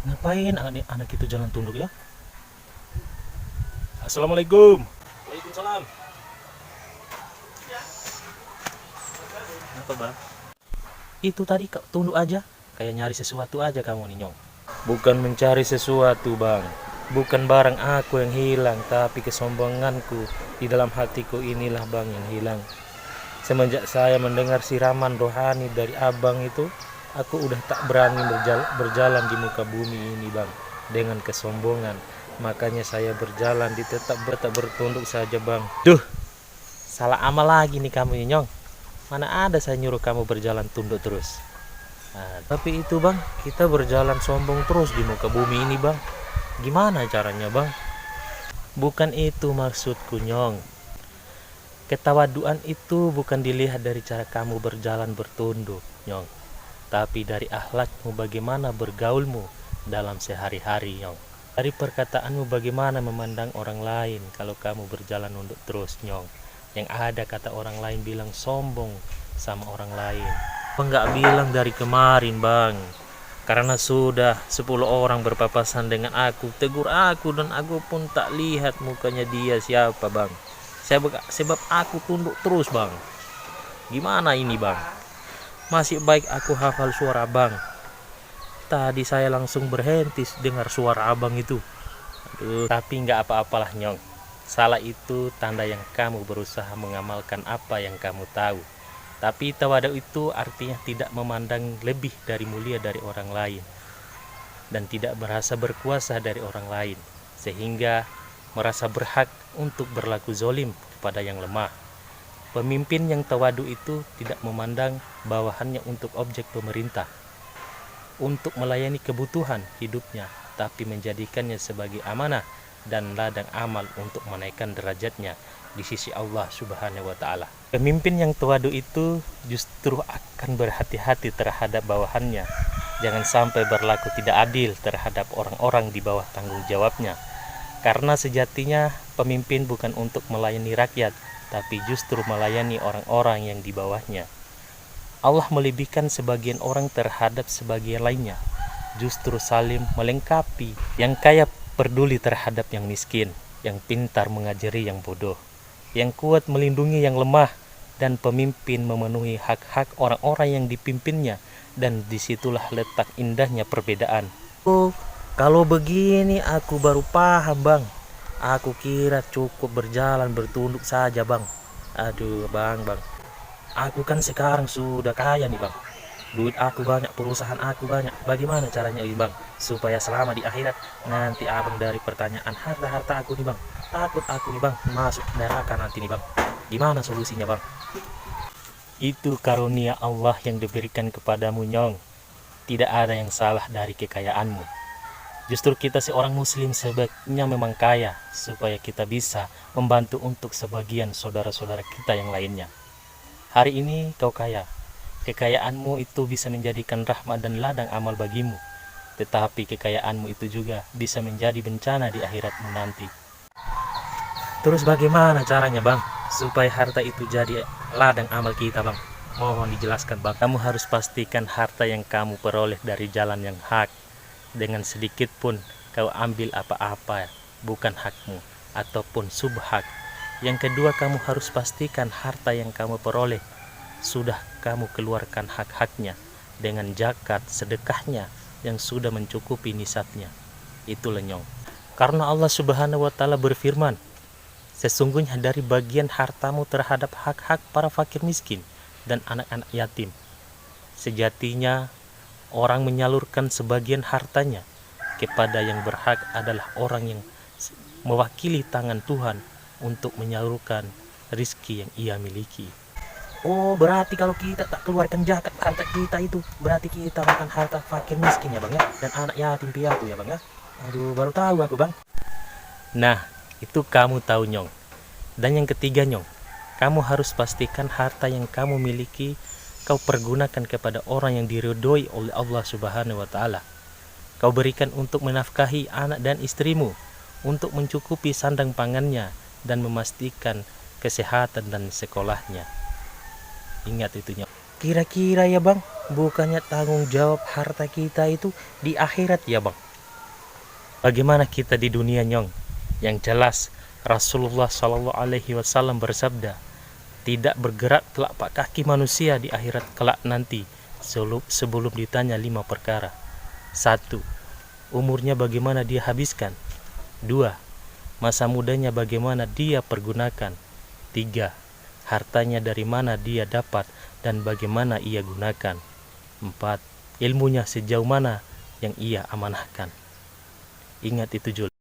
Ngapain anak itu jalan tunduk ya? Assalamualaikum. Waalaikumsalam. Apa bang? Itu tadi kau tunduk aja, kayak nyari sesuatu aja kamu nih Nyong. Bukan mencari sesuatu bang, bukan barang aku yang hilang, tapi kesombonganku di dalam hatiku inilah bang yang hilang. Semenjak saya mendengar siraman rohani dari abang itu, aku udah tak berani berjalan di muka bumi ini bang, dengan kesombongan. Makanya saya berjalan di tetap bertunduk saja bang. Duh, salah amal lagi nih kamu Nyong. Mana ada saya nyuruh kamu berjalan tunduk terus. Nah, tapi itu bang, kita berjalan sombong terus di muka bumi ini bang. Gimana caranya bang? Bukan itu maksudku Nyong. Ketawaduan itu bukan dilihat dari cara kamu berjalan bertunduk Nyong, tapi dari akhlakmu, bagaimana bergaulmu dalam sehari-hari Nyong. Dari perkataanmu bagaimana memandang orang lain kalau kamu berjalan nunduk terus Nyong. Yang ada kata orang lain bilang sombong sama orang lain. Enggak bilang dari kemarin bang, karena sudah 10 orang berpapasan dengan aku, tegur aku dan aku pun tak lihat mukanya dia siapa bang. Sebab aku tunduk terus bang. Gimana ini bang? Masih baik aku hafal suara bang. Tadi saya langsung berhenti dengar suara abang itu. Aduh, tapi nggak apa-apalah Nyong. Salah itu tanda yang kamu berusaha mengamalkan apa yang kamu tahu. Tapi tawadu itu artinya tidak memandang lebih dari mulia dari orang lain, dan tidak merasa berkuasa dari orang lain, sehingga merasa berhak untuk berlaku zolim kepada yang lemah. Pemimpin yang tawadu itu tidak memandang bawahannya untuk objek pemerintah, untuk melayani kebutuhan hidupnya, tapi menjadikannya sebagai amanah dan ladang amal untuk menaikkan derajatnya di sisi Allah Subhanahu wa taala. Pemimpin yang tawadu itu justru akan berhati-hati terhadap bawahannya. Jangan sampai berlaku tidak adil terhadap orang-orang di bawah tanggung jawabnya. Karena sejatinya pemimpin bukan untuk melayani rakyat, tapi justru melayani orang-orang yang di bawahnya. Allah melebihkan sebagian orang terhadap sebagian lainnya, justru saling melengkapi. Yang kaya peduli terhadap yang miskin, yang pintar mengajari yang bodoh, yang kuat melindungi yang lemah, dan pemimpin memenuhi hak-hak orang-orang yang dipimpinnya. Dan disitulah letak indahnya perbedaan. Oh, kalau begini aku baru paham bang. Aku kira cukup berjalan bertunduk saja bang. Aduh bang. Aku kan sekarang sudah kaya nih bang. Duit aku banyak, perusahaan aku banyak. Bagaimana caranya ini bang? Supaya selama di akhirat nanti abang dari pertanyaan harta-harta aku nih bang. Takut aku nih bang masuk neraka nanti nih bang. Gimana solusinya bang? Itu karunia Allah yang diberikan kepadamu Nyong. Tidak ada yang salah dari kekayaanmu. Justru kita seorang muslim sebaiknya memang kaya, supaya kita bisa membantu untuk sebagian saudara-saudara kita yang lainnya. Hari ini kau kaya, kekayaanmu itu bisa menjadikan rahmat dan ladang amal bagimu. Tetapi kekayaanmu itu juga bisa menjadi bencana di akhiratmu nanti. Terus bagaimana caranya bang, supaya harta itu jadi ladang amal kita bang? Mohon dijelaskan bang. Kamu harus pastikan harta yang kamu peroleh dari jalan yang hak. Dengan sedikit pun kau ambil apa-apa bukan hakmu ataupun subhak. Yang kedua, kamu harus pastikan harta yang kamu peroleh sudah kamu keluarkan hak-haknya dengan zakat sedekahnya yang sudah mencukupi nisabnya. Itu Nyong. Karena Allah Subhanahu wa taala berfirman, sesungguhnya dari bagian hartamu terhadap hak-hak para fakir miskin dan anak-anak yatim. Sejatinya orang menyalurkan sebagian hartanya kepada yang berhak adalah orang yang mewakili tangan Tuhan untuk menyalurkan rizki yang ia miliki. Oh, berarti kalau kita tak keluarkan zakat harta kita itu, berarti kita makan harta fakir miskin ya bang ya, dan anak yatim piatu ya bang ya. Aduh, baru tahu aku bang. Nah, itu kamu tahu Nyong. Dan yang ketiga Nyong, kamu harus pastikan harta yang kamu miliki kau pergunakan kepada orang yang diridhoi oleh Allah Subhanahu wa taala. Kau berikan untuk menafkahi anak dan istrimu, untuk mencukupi sandang pangannya dan memastikan kesehatan dan sekolahnya. Ingat itu Nyong. Kira-kira ya bang, bukannya tanggung jawab harta kita itu di akhirat ya bang? Bagaimana kita di dunia, Nyong? Yang jelas Rasulullah Shallallahu Alaihi Wasallam bersabda, tidak bergerak telapak kaki manusia di akhirat kelak nanti sebelum ditanya 5 perkara. 1. Umurnya bagaimana dia habiskan. 2. Masa mudanya bagaimana dia pergunakan. 3. Hartanya dari mana dia dapat dan bagaimana ia gunakan. 4. Ilmunya sejauh mana yang ia amanahkan. Ingat itu, Jul.